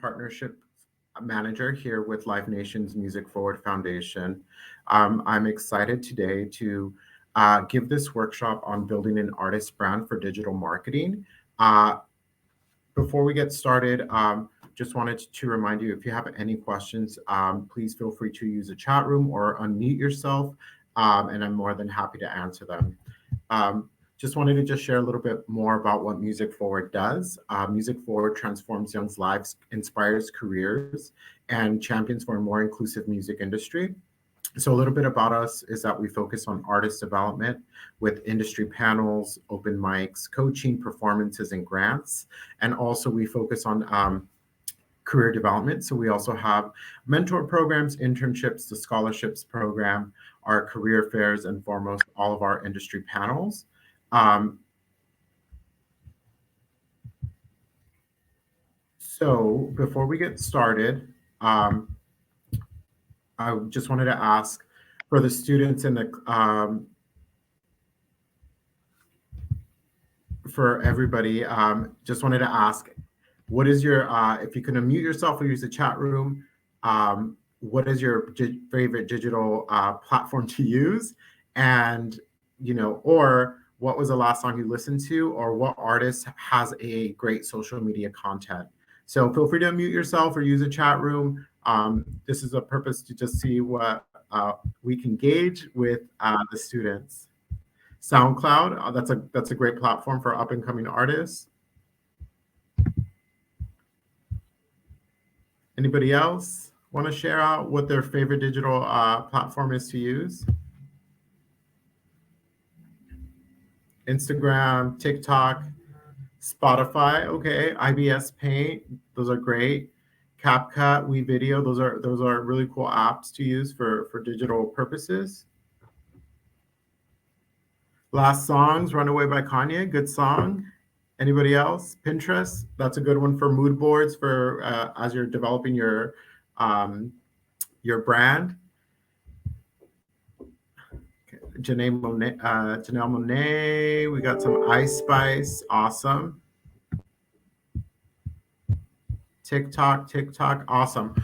Partnership Manager here with Live Nation's Music Forward Foundation. I'm excited today to give this workshop on building an artist brand for digital marketing. Before we get started, just wanted to remind you, if you have any questions, please feel free to use the chat room or unmute yourself, and I'm more than happy to answer them. Just wanted to just share a little bit more about what Music Forward does. Music Forward transforms young lives, inspires careers, and champions for a more inclusive music industry. So a little bit about us is that we focus on artist development with industry panels, open mics, coaching, performances, and grants. And also we focus on career development. So we also have mentor programs, internships, the scholarships program, our career fairs, and foremost, all of our industry panels. So before we get started, I just wanted to ask for the students in the, for everybody, just wanted to ask, what is your, if you can unmute yourself or use the chat room, what is your favorite digital platform to use? And, or what was the last song you listened to, or what artist has a great social media content? So feel free to unmute yourself or use a chat room. This is a purpose to just see what we can gauge with the students. SoundCloud, that's a great platform for up and coming artists. Anybody else want to share out what their favorite digital platform is to use? Instagram, TikTok, Spotify, okay, IBS Paint, those are great. CapCut, WeVideo, those are really cool apps to use for digital purposes. Last Songs, Runaway by Kanye, good song. Anybody else? Pinterest, that's a good one for mood boards for as you're developing your brand. Janelle Monáe, we got some Ice Spice, awesome. TikTok, awesome.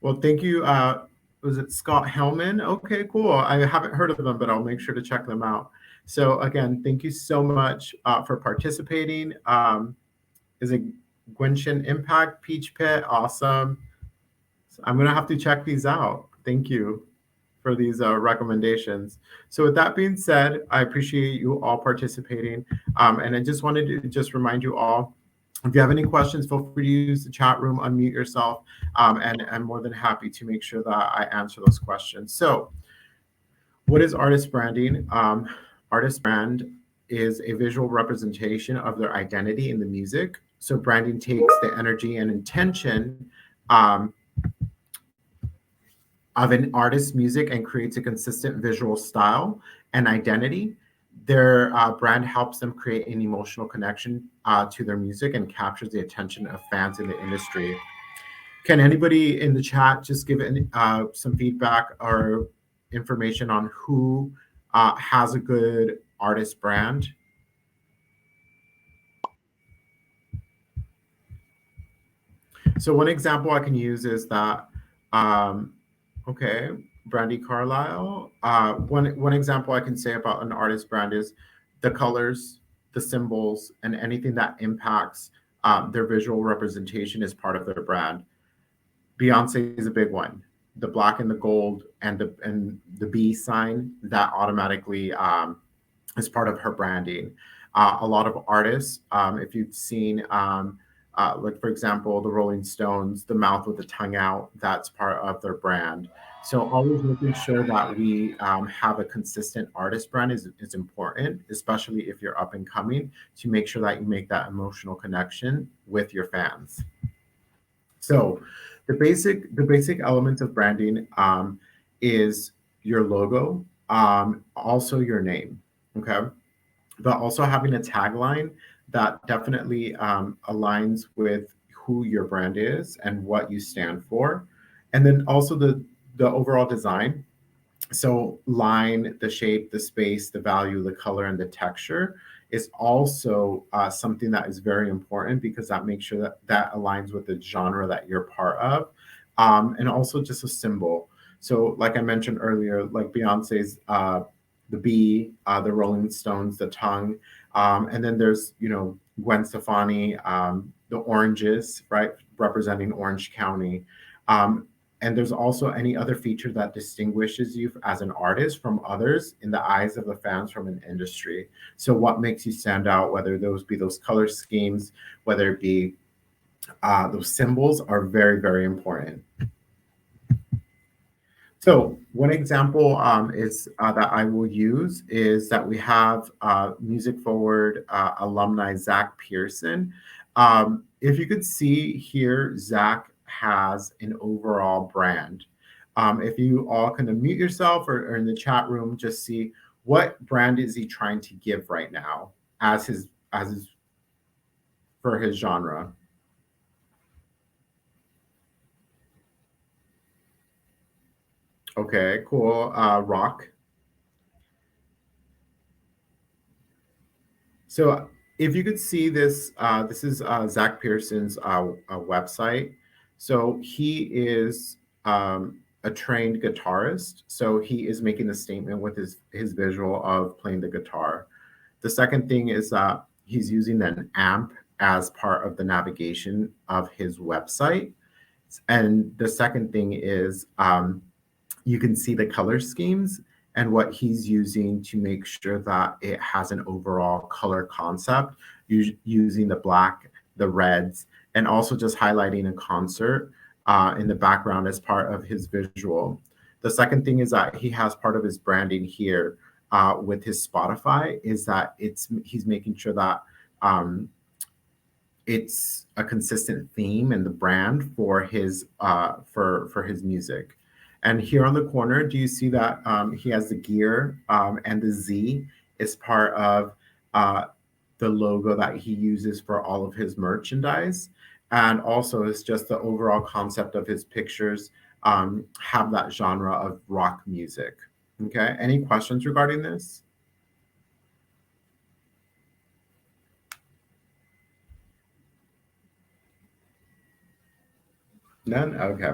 Well, thank you. Was it Scott Hellman? Okay, cool. I haven't heard of them, but I'll make sure to check them out. So again, thank you so much for participating. Is it Gwenchen Impact, Peach Pit? Awesome. So I'm gonna have to check these out. Thank you for these recommendations. So with that being said, I appreciate you all participating. And I just wanted to just remind you all, if you have any questions, feel free to use the chat room, unmute yourself, and I'm more than happy to make sure that I answer those questions. So what is artist branding? Artist brand is a visual representation of their identity in the music. So branding takes the energy and intention of an artist's music and creates a consistent visual style and identity. Their brand helps them create an emotional connection to their music and captures the attention of fans in the industry. Can anybody in the chat just give some feedback or information on who has a good artist brand? So one example I can use is that, okay, Brandy Carlisle. One example I can say about an artist brand is the colors, the symbols, and anything that impacts their visual representation is part of their brand. Beyonce is a big one. The black and the gold and the B sign, that automatically is part of her branding. A lot of artists, if you've seen, like for example, the Rolling Stones, the mouth with the tongue out, that's part of their brand. So always making sure that we have a consistent artist brand is important, especially if you're up and coming, to make sure that you make that emotional connection with your fans. So the basic elements of branding is your logo, also your name, okay? But also having a tagline that definitely aligns with who your brand is and what you stand for. And then also the overall design. So line, the shape, the space, the value, the color, and the texture is also something that is very important because that makes sure that that aligns with the genre that you're part of, and also just a symbol. So, like I mentioned earlier, like Beyonce's the bee, the Rolling Stones, the tongue, and then there's Gwen Stefani, the oranges, right, representing Orange County. Um, and there's also any other feature that distinguishes you as an artist from others in the eyes of the fans from an industry. So what makes you stand out, whether those be those color schemes, whether it be those symbols, are very, very important. So one example is that I will use is that we have Music Forward alumni Zach Pearson. If you could see here, Zach has an overall brand. If you all can unmute yourself or in the chat room, just see what brand is he trying to give right now as his for his genre. Okay, cool. Rock. So if you could see this, this is Zach Pearson's website. So he is a trained guitarist. So he is making the statement with his visual of playing the guitar. The second thing is that he's using an amp as part of the navigation of his website. And the second thing is you can see the color schemes and what he's using to make sure that it has an overall color concept, using the black, the reds, and also just highlighting a concert in the background as part of his visual. The second thing is that he has part of his branding here with his Spotify is that he's making sure that it's a consistent theme and the brand for his for his music. And here on the corner, do you see that he has the gear and the Z is part of uh, the logo that he uses for all of his merchandise. And also, it's just the overall concept of his pictures have that genre of rock music. Okay. Any questions regarding this? None. Okay.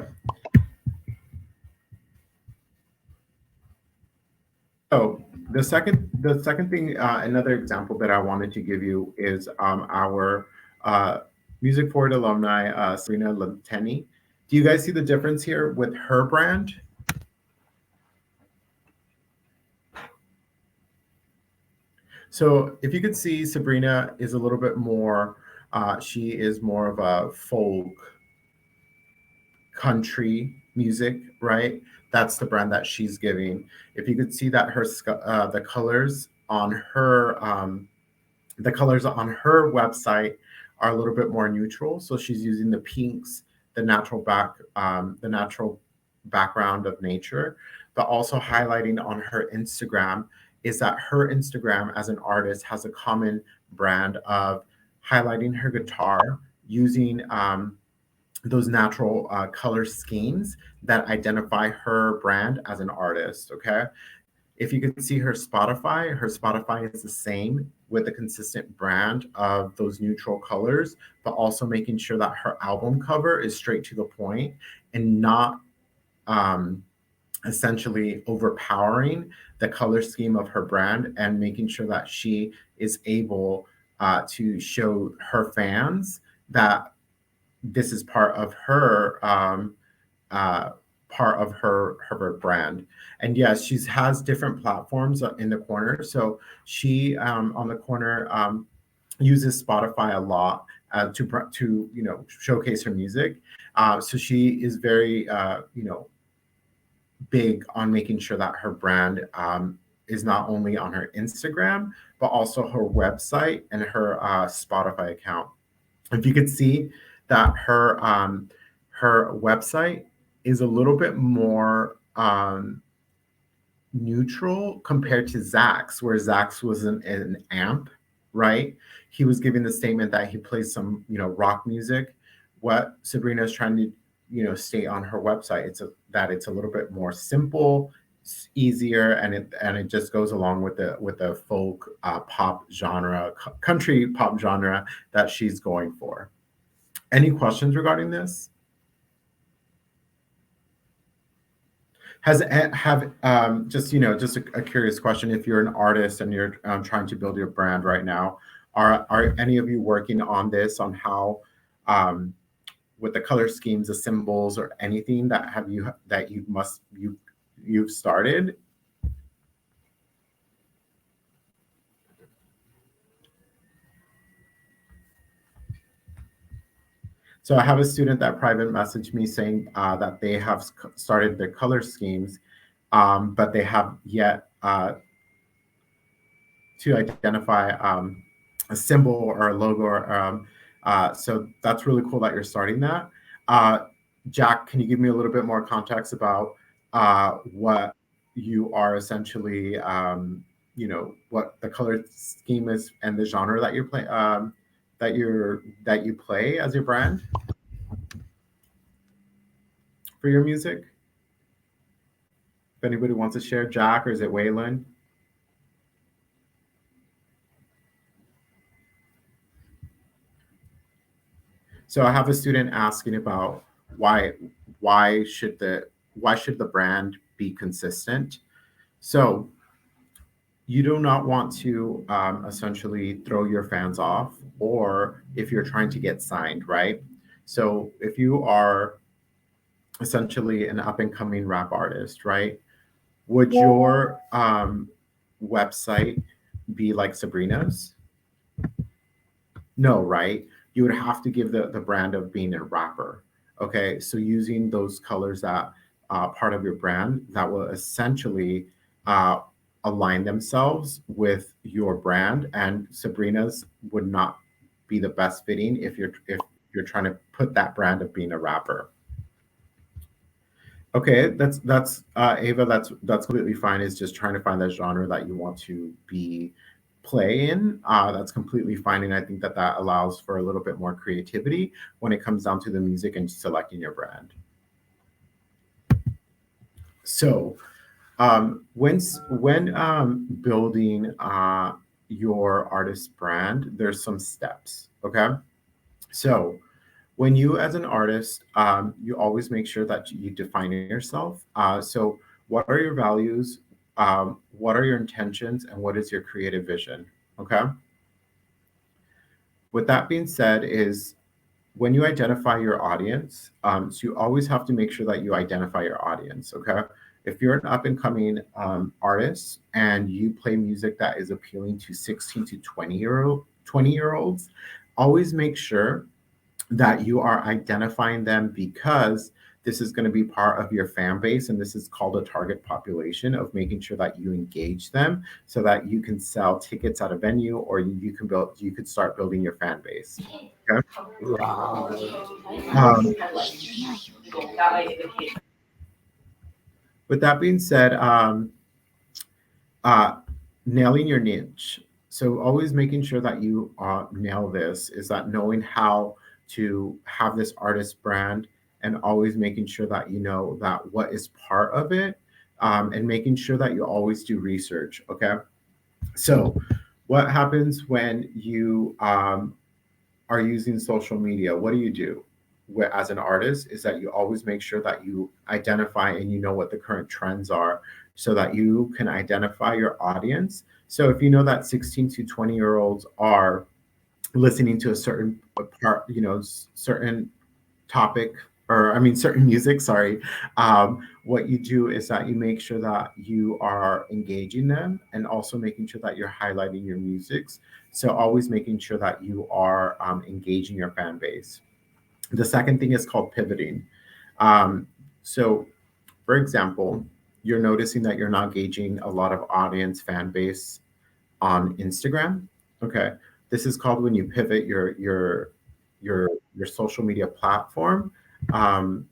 So the second thing, another example that I wanted to give you is our uh, Music Forward alumni, Serena Lenteni. Do you guys see the difference here with her brand? So if you could see, Sabrina is a little bit more. She is more of a folk country music, right? That's the brand that she's giving. If you could see that the colors on her website are a little bit more neutral. So she's using the pinks, the natural background of nature, but also highlighting on her Instagram is that her Instagram as an artist has a common brand of highlighting her guitar using those natural color schemes that identify her brand as an artist. Okay. If you could see her Spotify is the same with a consistent brand of those neutral colors, but also making sure that her album cover is straight to the point and not um, essentially overpowering the color scheme of her brand and making sure that she is able to show her fans that this is uh, part of her brand. And yes, she has different platforms in the corner. So she on the corner uses Spotify a lot to showcase her music. So she is very big on making sure that her brand is not only on her Instagram but also her website and her Spotify account. If you could see that her website is a little bit more neutral compared to Zach's, where Zach's was an amp, right? He was giving the statement that he plays some, rock music. What Sabrina is trying to, state on her website, that it's a little bit more simple easier, and it just goes along with the folk pop genre, country pop genre that she's going for. Any questions regarding this? Has have just just a curious question. If you're an artist and you're trying to build your brand right now, are any of you working on this, on how with the color schemes, the symbols, or anything that have you that you've started? So I have a student that private messaged me saying that they have started their color schemes, but they have yet to identify a symbol or a logo. So that's really cool that you're starting that. Uh, Jack, can you give me a little bit more context about what you are essentially, what the color scheme is and the genre that you're playing, that you play as your brand for your music? If anybody wants to share, Jack, or is it Waylon? So I have a student asking about why why should the why should the brand be consistent? So you do not want to essentially throw your fans off, or if you're trying to get signed, right? So if you are essentially an up and coming rap artist, right? Would your website be like Sabrina's? No, right? You would have to give the brand of being a rapper. Okay, so using those colors that part of your brand that will essentially uh, align themselves with your brand. And Sabrina's would not be the best fitting if you're trying to put that brand of being a rapper. Okay, that's Ava. That's completely fine. It's just trying to find that genre that you want to be play in. That's completely fine, and I think that that allows for a little bit more creativity when it comes down to the music and selecting your brand. So, when building your artist brand, there's some steps. Okay, so when you as an artist you always make sure that you define yourself. So what are your values, what are your intentions, and what is your creative vision? Okay, with that being said, is when you identify your audience, so you always have to make sure that you identify your audience. Okay, if you're an up and coming artist and you play music that is appealing to 16 to 20 year olds, always make sure that you are identifying them, because this is going to be part of your fan base, and this is called a target population, of making sure that you engage them so that you can sell tickets at a venue, or you could start building your fan base. Okay. um, with that being said, uh, nailing your niche. So always making sure that you nail this, is that knowing how to have this artist brand, and always making sure that you know that what is part of it, and making sure that you always do research. Okay, so what happens when you are using social media? What do you do as an artist? Is that you always make sure that you identify and you know what the current trends are, so that you can identify your audience. So if you know that 16 to 20-year-olds are listening to a certain part, certain topic, or I mean certain music, sorry, what you do is that you make sure that you are engaging them, and also making sure that you're highlighting your musics. So always making sure that you are engaging your fan base. The second thing is called pivoting. So for example, you're noticing that you're not gauging a lot of audience fan base on Instagram. Okay, this is called when you pivot your your social media platform, um,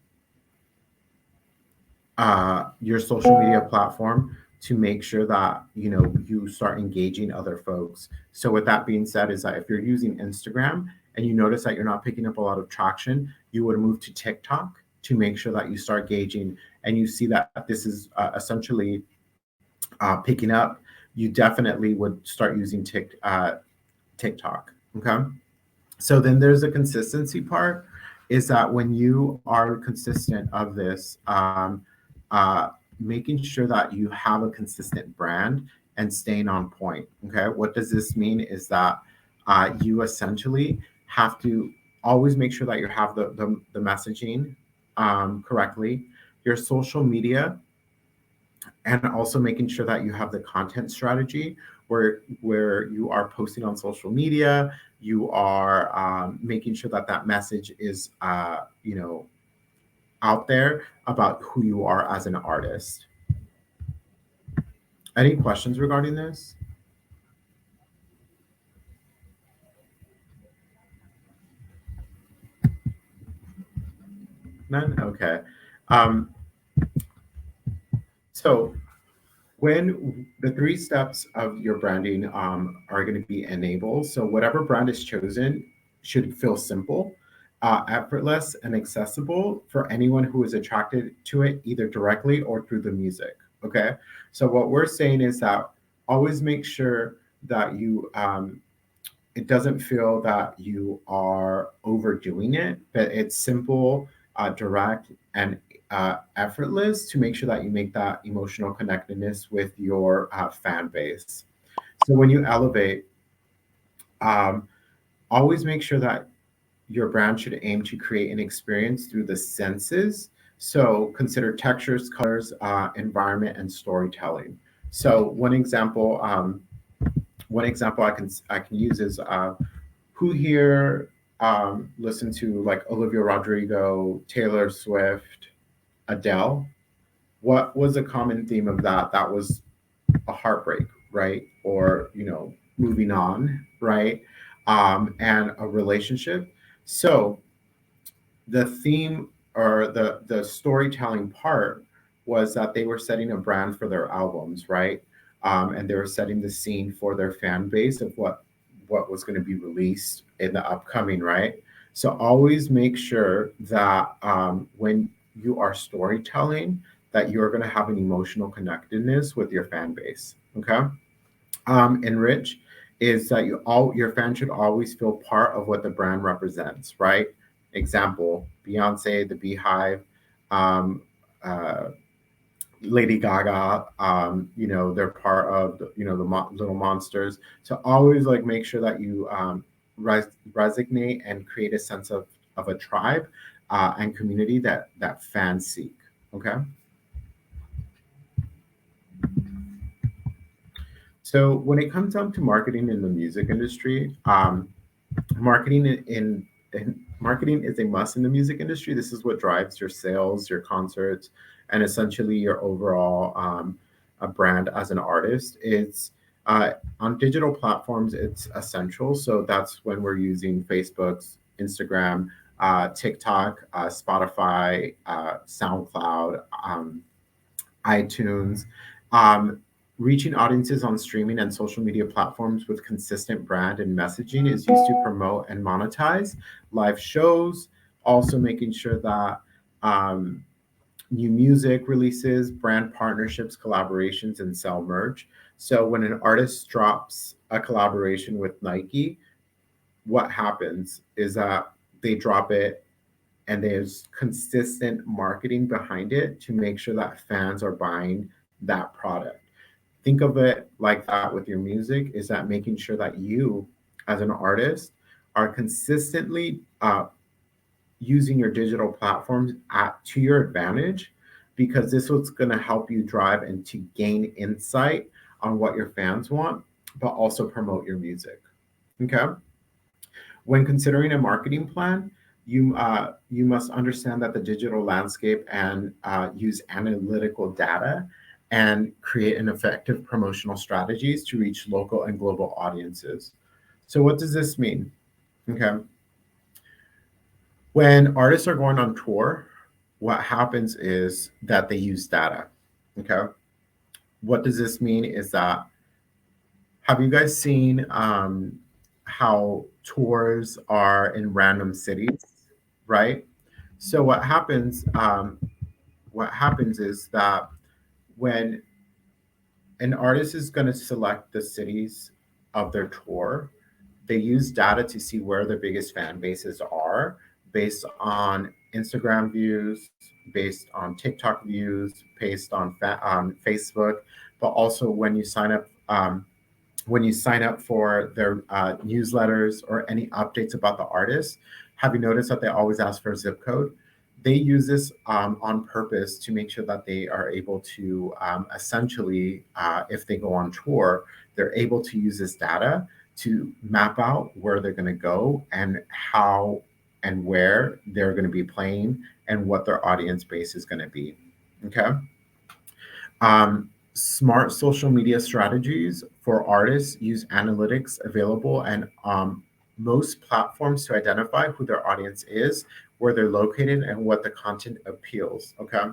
your social media platform, to make sure that you start engaging other folks. So with that being said, is that if you're using Instagram and you notice that you're not picking up a lot of traction, you would move to TikTok. to make sure that you start gauging and you see that this is essentially picking up, you definitely would start using TikTok. Okay. So then there's a consistency part, is that when you are consistent of this, uh, making sure that you have a consistent brand and staying on point. Okay. What does this mean is that you essentially have to always make sure that you have the messaging correctly, your social media, and also making sure that you have the content strategy where you are posting on social media, you are making sure that that message is out there about who you are as an artist. Any questions regarding this? None. Okay. um, so when the three steps of your branding are going to be enabled, so whatever brand is chosen should feel simple, effortless, and accessible for anyone who is attracted to it, either directly or through the music. Okay. So what we're saying is that always make sure that you it doesn't feel that you are overdoing it, but it's simple, direct, and effortless to make sure that you make that emotional connectedness with your fan base. So when you elevate, um, always make sure that your brand should aim to create an experience through the senses. So consider textures, colors, environment, and storytelling. So one example I can use is who here listened to like Olivia Rodrigo, Taylor Swift, Adele? What was a common theme of that? That was a heartbreak, right? Or, moving on, right? And a relationship. So the theme or the storytelling part was that they were setting a brand for their albums, right? And they were setting the scene for their fan base of what was going to be released in the upcoming, right? So always make sure that when you are storytelling, that you're going to have an emotional connectedness with your fan base. Okay. Enrich is that your fans should always feel part of what the brand represents, right? Example: Beyonce, the Beehive, um, uh, Lady Gaga. They're part of the Little Monsters. So always like make sure that you resonate and create a sense of a tribe and community that fans seek. Okay. So when it comes down to marketing in the music industry, marketing is a must in the music industry. This is what drives your sales, your concerts, and essentially your overall a brand as an artist. It's on digital platforms, it's essential. So that's when we're using Facebook's, Instagram, TikTok, Spotify, SoundCloud, iTunes. Um, Reaching audiences on streaming and social media platforms with consistent brand and messaging is used to promote and monetize live shows. Also, making sure that um, new music releases, brand partnerships, collaborations, and sell merch. So, when an artist drops a collaboration with Nike, what happens is that they drop it and there's consistent marketing behind it to make sure that fans are buying that product. Think of it like that with your music, is that making sure that you as an artist are consistently using your digital platforms to your advantage, because this was going to help you drive and to gain insight on what your fans want, but also promote your music. Okay. When considering a marketing plan, you must understand that the digital landscape and use analytical data and create an effective promotional strategies to reach local and global audiences. So what does this mean? Okay. When artists are going on tour, what happens is that they use data. Okay. What does this mean is that, have you guys seen how tours are in random cities, right? So what happens is that when an artist is going to select the cities of their tour, they use data to see where their biggest fan bases are based on Instagram views, based on TikTok views, based on Facebook, but also when you sign up for their newsletters or any updates about the artist, have you noticed that they always ask for a zip code? They use this on purpose to make sure that they are able to essentially, if they go on tour, they're able to use this data to map out where they're going to go and how and where they're going to be playing and what their audience base is going to be. Okay. Smart social media strategies for artists use analytics available and most platforms to identify who their audience is, where they're located, and what the content appeals. Okay.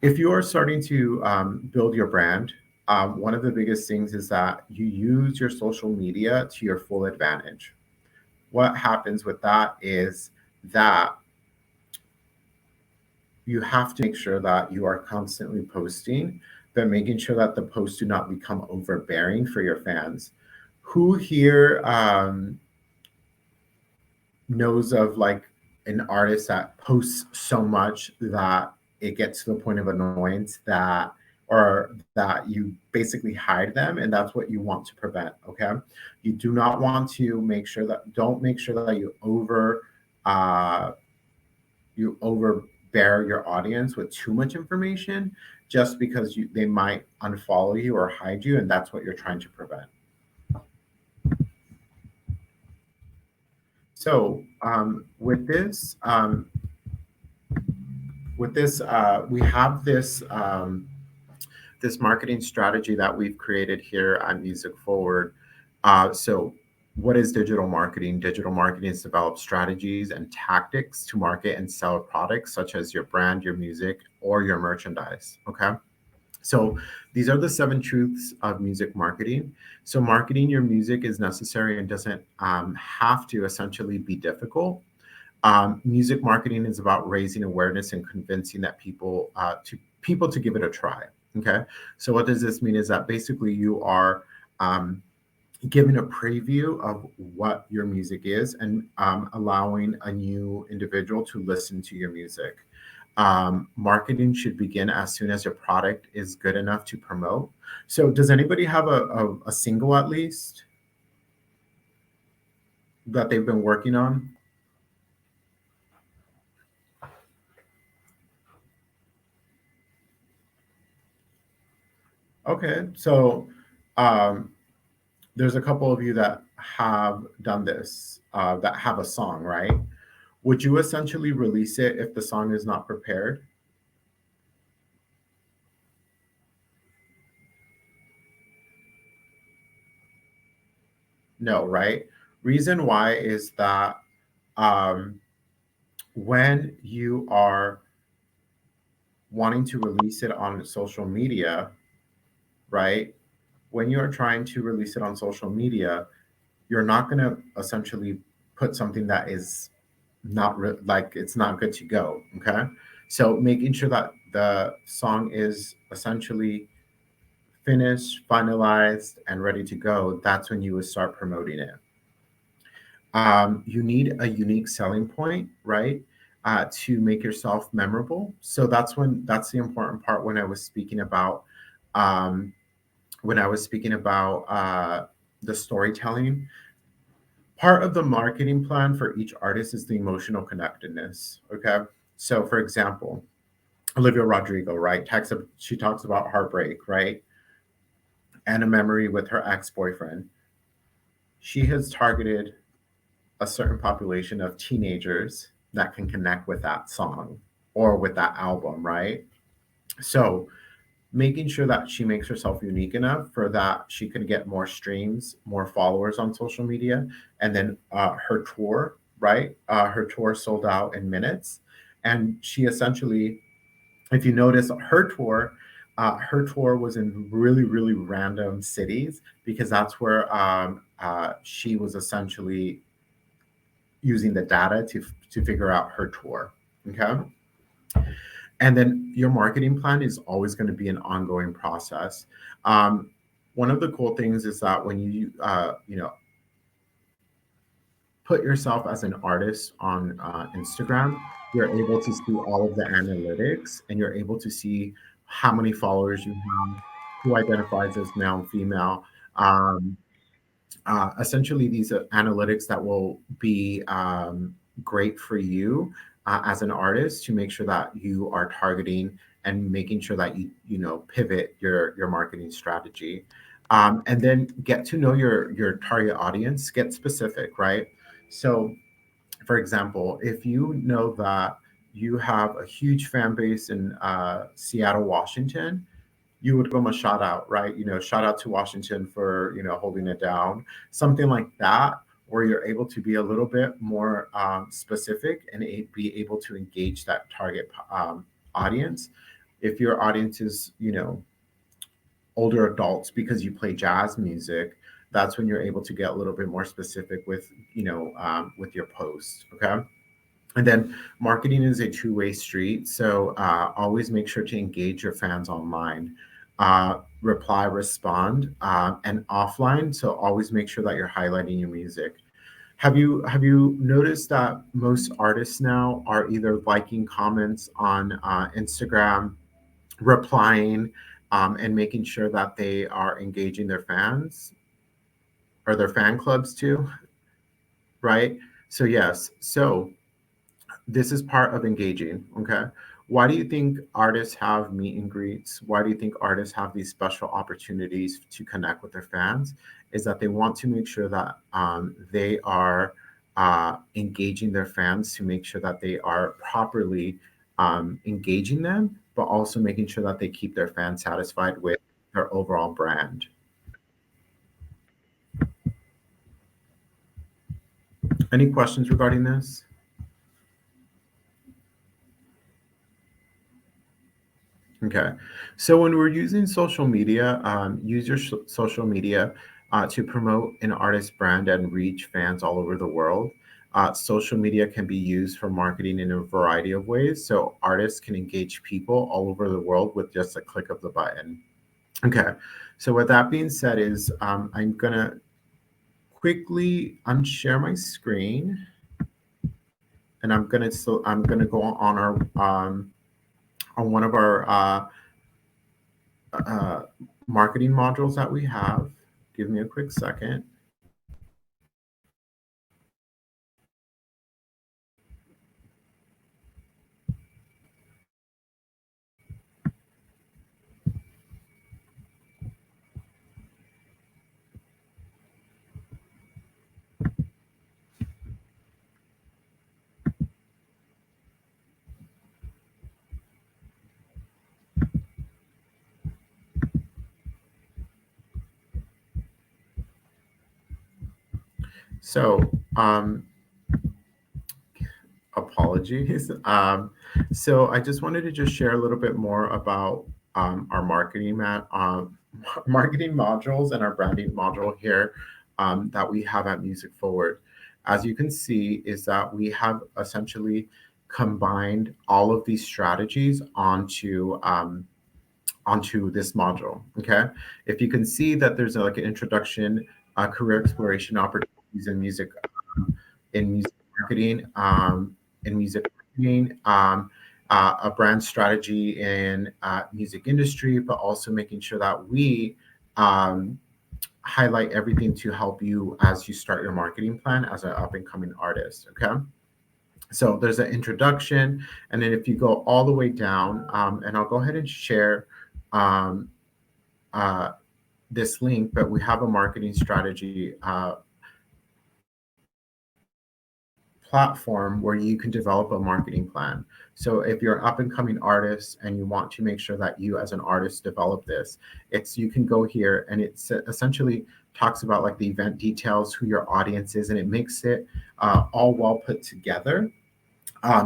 If you are starting to build your brand, one of the biggest things is that you use your social media to your full advantage. What happens with that is that you have to make sure that you are constantly posting, but making sure that the posts do not become overbearing for your fans. Who here knows of like an artist that posts so much that it gets to the point of annoyance that or that you basically hide them and that's what you want to prevent. Okay, you do not want to make sure that don't make sure that uh, you overbear your audience with too much information just because they might unfollow you or hide you, and that's what you're trying to prevent. So with this, we have this marketing strategy that we've created here at Music Forward. So, what is digital marketing? Digital marketing is develop strategies and tactics to market and sell products such as your brand, your music, or your merchandise. Okay. So, these are the seven truths of music marketing. So, marketing your music is necessary and doesn't have to essentially be difficult. Music marketing is about raising awareness and convincing that people to give it a try. Okay, so what does this mean? Is that basically you are um, giving a preview of what your music is and allowing a new individual to listen to your music. Marketing should begin as soon as your product is good enough to promote. So, does anybody have a single at least that they've been working on? Okay, so um, there's a couple of you that have done this, that have a song, right? Would you essentially release it if the song is not prepared? No, right? Reason why is that um, when you are wanting to release it on social media, right? When you are trying to release it on social media, you're not going to essentially put something that is like it's not good to go. Okay. So making sure that the song is essentially finished, finalized, and ready to go, that's when you would start promoting it. You need a unique selling point, right? To make yourself memorable. So that's the important part um, when I was speaking about the storytelling. Part of the marketing plan for each artist is the emotional connectedness. Okay. So, for example, Olivia Rodrigo, right? She talks about heartbreak, right? And a memory with her ex boyfriend. She has targeted a certain population of teenagers that can connect with that song or with that album, right? So, making sure that she makes herself unique enough for that she can get more streams, more followers on social media, and then her tour, right? Her tour sold out in minutes, and she essentially, if you notice, her tour was in really really random cities because that's where she was essentially using the data to figure out her tour. Okay. And then your marketing plan is always going to be an ongoing process. Um, One of the cool things is that when you put yourself as an artist on Instagram, you're able to see all of the analytics, and you're able to see how many followers you have, who identifies as male and female. Um, Essentially, these are analytics that will be great for you as an artist to make sure that you are targeting and making sure that you pivot your marketing strategy, and then get to know your target audience. Get specific, right? So, for example, if you know that you have a huge fan base in Seattle, Washington, you would give them a shout out, right? Shout out to Washington for holding it down, something like that, where you're able to be a little bit more specific and be able to engage that target audience. If your audience is older adults because you play jazz music, that's when you're able to get a little bit more specific with with your post. Okay. And then marketing is a two-way street. So always make sure to engage your fans online, reply, respond, and offline. So always make sure that you're highlighting your music. Have you noticed that most artists now are either liking comments on Instagram, replying, and making sure that they are engaging their fans or their fan clubs too, right? So yes. So this is part of engaging. Okay. Why do you think artists have meet and greets? Why do you think artists have these special opportunities to connect with their fans? Is that they want to make sure that they are engaging their fans to make sure that they are properly engaging them, but also making sure that they keep their fans satisfied with their overall brand. Any questions regarding this? Okay. So when we're using social media, use your social media to promote an artist's brand and reach fans all over the world. Social media can be used for marketing in a variety of ways. So artists can engage people all over the world with just a click of the button. Okay. So with that being said, is I'm gonna quickly unshare my screen, and I'm gonna go on our on one of our uh, marketing modules that we have. Give me a quick second. So, apologies. So I just wanted to just share a little bit more about our marketing modules and our branding module here that we have at Music Forward. As you can see, is that we have essentially combined all of these strategies onto this module. Okay, if you can see that there's like an introduction, career exploration opportunities in music marketing, in music marketing, a brand strategy in music industry, but also making sure that we um, highlight everything to help you as you start your marketing plan as an up and coming artist. Okay. So there's an introduction, and then if you go all the way down, and I'll go ahead and share um, uh, this link, but we have a marketing strategy platform where you can develop a marketing plan. So if you're an up and coming artist and you want to make sure that you as an artist develop this, it's you can go here, and it essentially talks about like the event details, who your audience is, and it makes it all well put together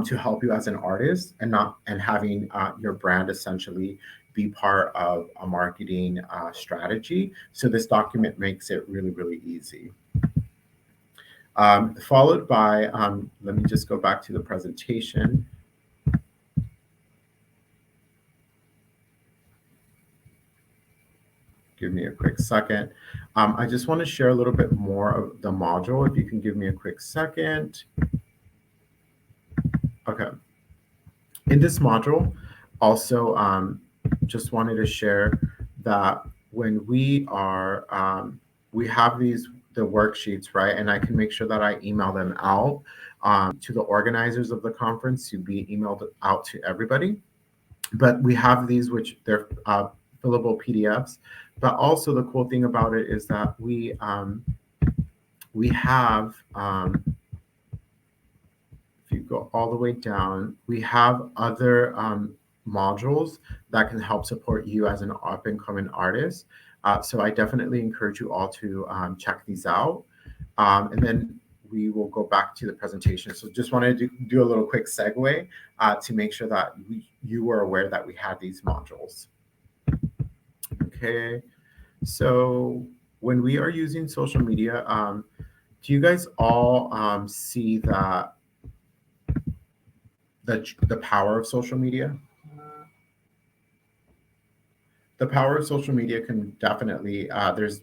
to help you as an artist, and not and having your brand essentially be part of a marketing strategy. So this document makes it really, really easy. followed by, let me just go back to the presentation. Give me a quick second. I just want to share a little bit more of the module. If you can give me a quick second. Okay. In this module, also just wanted to share that when we have the worksheets, right? And I can make sure that I email them out to the organizers of the conference to be emailed out to everybody. But we have these, which they're fillable PDFs. But also the cool thing about it is that we have if you go all the way down, we have other modules that can help support you as an up and coming artist. So I definitely encourage you all to check these out. And then we will go back to the presentation. So just wanted to do a little quick segue to make sure that you were aware that we had these modules. Okay, so when we are using social media, do you guys all see that the power of social media? The power of social media can definitely there's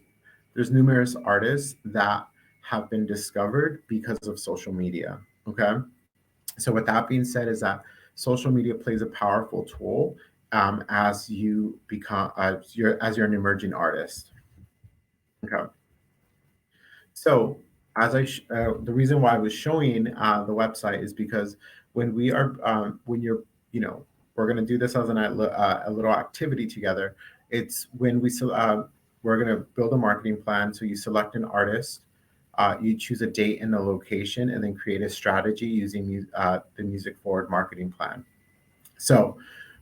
numerous artists that have been discovered because of social media. Okay, so with that being said, is that social media plays a powerful tool as you become as you're an emerging artist. Okay, so the reason why I was showing the website is because when we are when you're we're going to do this as a little activity together. It's when we're going to build a marketing plan. So you select an artist, you choose a date and a location, and then create a strategy using the Music Forward marketing plan. So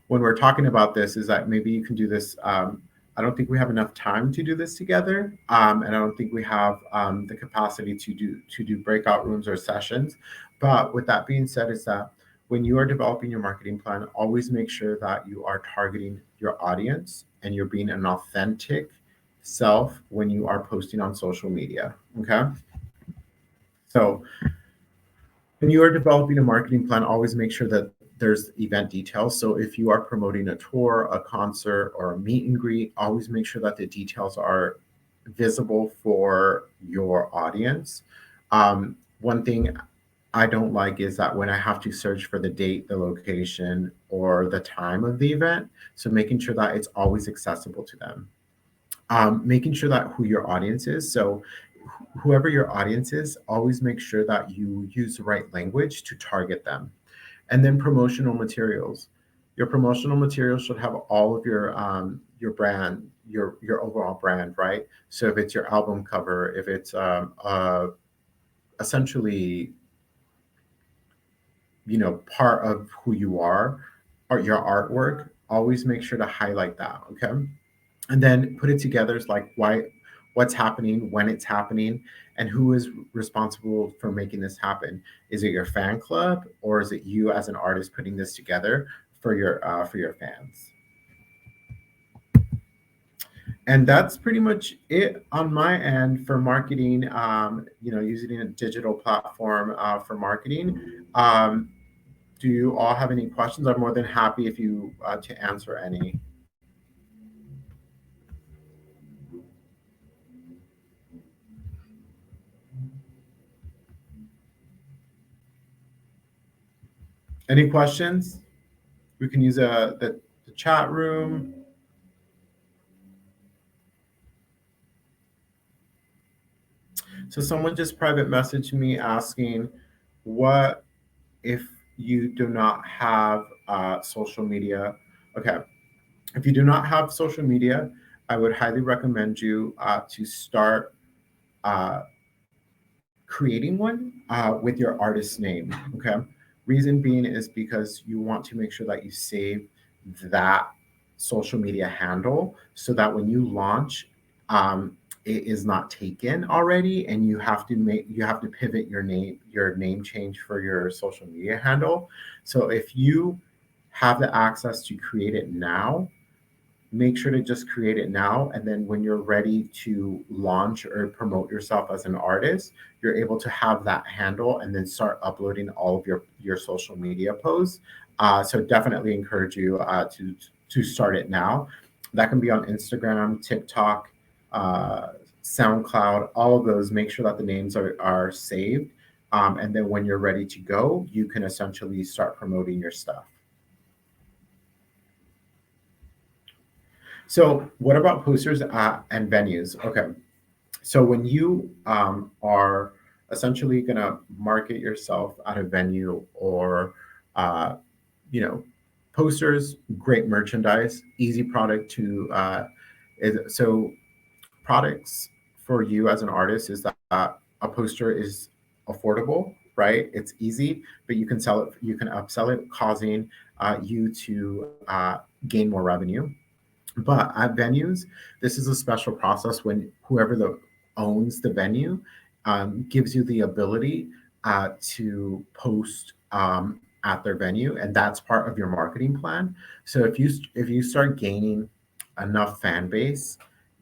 when we're talking about this, is that maybe you can do this. I don't think we have enough time to do this together, and I don't think we have the capacity to do breakout rooms or sessions. But with that being said, is that when you are developing your marketing plan, always make sure that you are targeting your audience and you're being an authentic self when you are posting on social media. Okay. So when you are developing a marketing plan, always make sure that there's event details. So if you are promoting a tour, a concert, or a meet and greet, always make sure that the details are visible for your audience. One thing I don't like is that when I have to search for the date, the location, or the time of the event, so making sure that it's always accessible to them. Making sure that who your audience is. So whoever your audience is, always make sure that you use the right language to target them. And then promotional materials. Your promotional materials should have all of your brand, your overall brand, right? So if it's your album cover, if it's essentially part of who you are or your artwork, always make sure to highlight that. Okay, and then put it together as like what's happening, when it's happening, and who is responsible for making this happen. Is it your fan club, or is it you as an artist putting this together for your fans? And that's pretty much it on my end for marketing. Using a digital platform for marketing. Do you all have any questions? I'm more than happy if you to answer any. Any questions? We can use the chat room. So someone just private messaged me asking, what if you do not have social media? Okay, if you do not have social media, I would highly recommend you to start uh, creating one with your artist name. Okay, reason being is because you want to make sure that you save that social media handle so that when you launch, it is not taken already, and you have to pivot your name change for your social media handle. So if you have the access to create it now, make sure to just create it now. And then when you're ready to launch or promote yourself as an artist, you're able to have that handle and then start uploading all of your social media posts. So definitely encourage you to start it now. That can be on Instagram, TikTok, uh, SoundCloud, all of those. Make sure that the names are saved. And then when you're ready to go, you can essentially start promoting your stuff. So, what about posters and venues? Okay, so when you are essentially going to market yourself at a venue or, uh, you know, posters, great merchandise, easy product to, so products for you as an artist is that a poster is affordable, right? It's easy, but you can sell it, you can upsell it, causing you to gain more revenue. But at venues, this is a special process when whoever owns the venue gives you the ability to post at their venue, and that's part of your marketing plan. So if you start gaining enough fan base,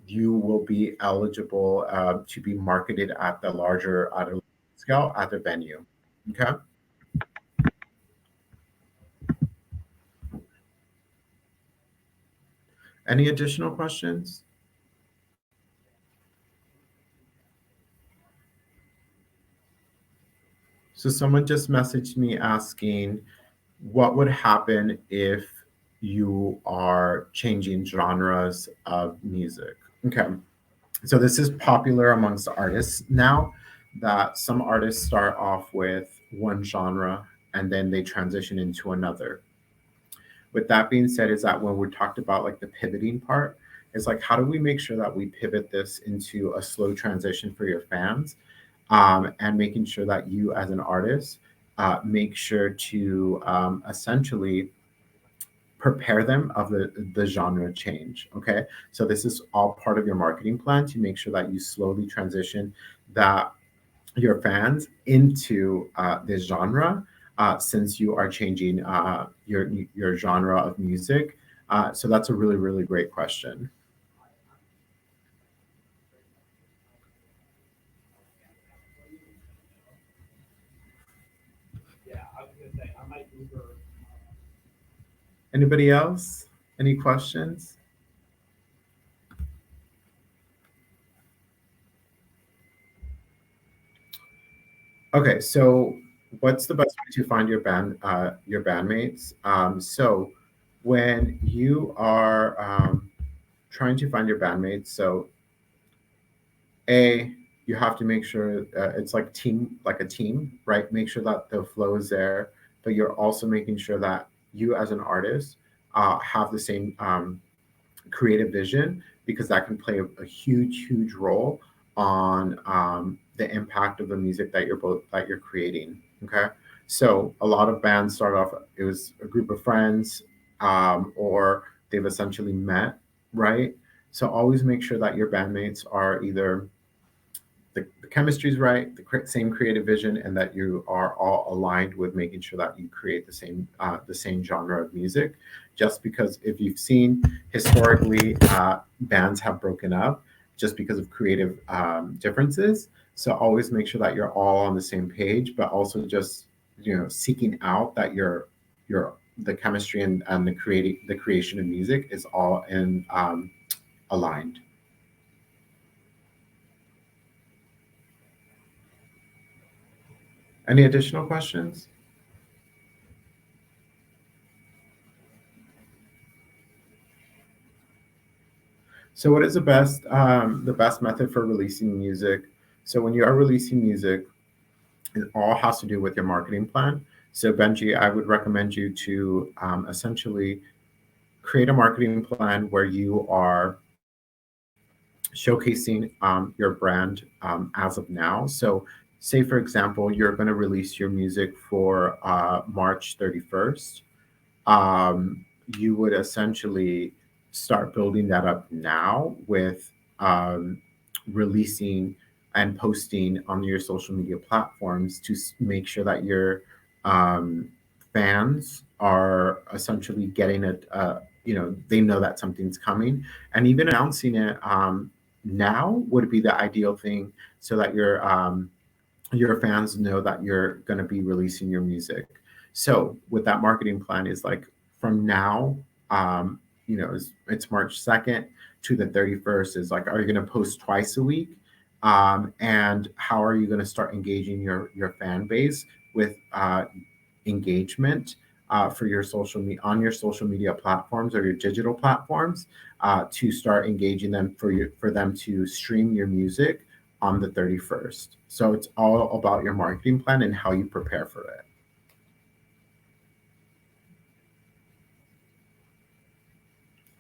you will be eligible to be marketed at a scale at the venue. Okay. Any additional questions? So someone just messaged me asking, what would happen if you are changing genres of music? Okay, so this is popular amongst artists now that some artists start off with one genre and then they transition into another. With that being said, is that when we talked about like the pivoting part, is like how do we make sure that we pivot this into a slow transition for your fans, and making sure that you as an artist make sure to essentially prepare them of the genre change. Okay, so this is all part of your marketing plan to make sure that you slowly transition that your fans into this genre, since you are changing your genre of music. So that's a really really great question. Anybody else? Any questions? Okay, so what's the best way to find your bandmates? So when you are trying to find your bandmates, so a you have to make sure it's like a team, right? Make sure that the flow is there, but you're also making sure that you as an artist have the same creative vision, because that can play a huge huge role on the impact of the music that you're creating. Okay, so a lot of bands start off, it was a group of friends, or they've essentially met, right? So always make sure that your bandmates are either the chemistry is right, the same creative vision, and that you are all aligned with making sure that you create the same genre of music. Just because if you've seen historically, bands have broken up just because of creative differences. So always make sure that you're all on the same page, but also just seeking out that your the chemistry and the creation of music is all in aligned. Any additional questions? So, what is the best method for releasing music? So, when you are releasing music, it all has to do with your marketing plan. So, Benji, I would recommend you to essentially create a marketing plan where you are showcasing your brand as of now. So, say for example, you're going to release your music for March 31st. You would essentially start building that up now with um, releasing and posting on your social media platforms to make sure that your um, fans are essentially getting it. they know that something's coming, and even announcing it now would be the ideal thing, so that your fans know that you're going to be releasing your music. So with that marketing plan is like, from now, it's March 2nd to the 31st, is like, are you going to post twice a week? And how are you going to start engaging your fan base with engagement for your on your social media platforms or your digital platforms, to start engaging them for them to stream your music on the 31st. So it's all about your marketing plan and how you prepare for it.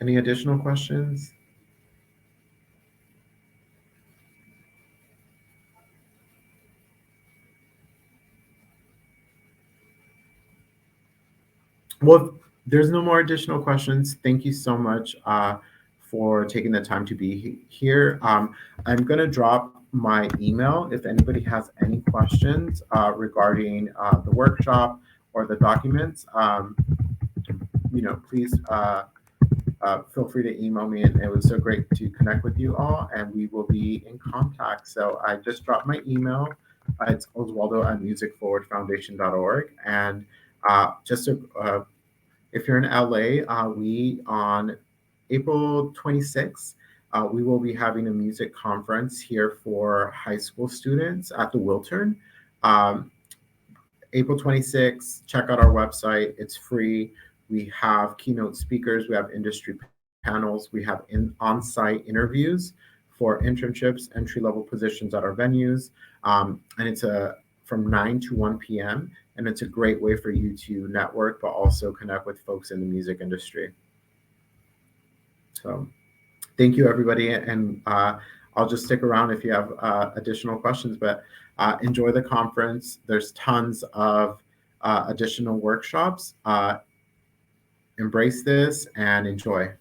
Any additional questions? Well, there's no more additional questions. Thank you so much for taking the time to be here. I'm going to drop my email if anybody has any questions regarding the workshop or the documents. Please feel free to email me. And it was so great to connect with you all, and we will be in contact. So I just dropped my email. It's Oswaldo at musicforwardfoundation.org. And just to if you're in LA, we on April 26th, we will be having a music conference here for high school students at the Wiltern. Um, April 26th, check out our website. It's free. We have keynote speakers, we have industry panels, we have on-site interviews for internships, entry-level positions at our venues. And it's from 9 to 1 p.m. And it's a great way for you to network, but also connect with folks in the music industry. So thank you, everybody. And I'll just stick around if you have additional questions, but enjoy the conference. There's tons of additional workshops. Embrace this and enjoy.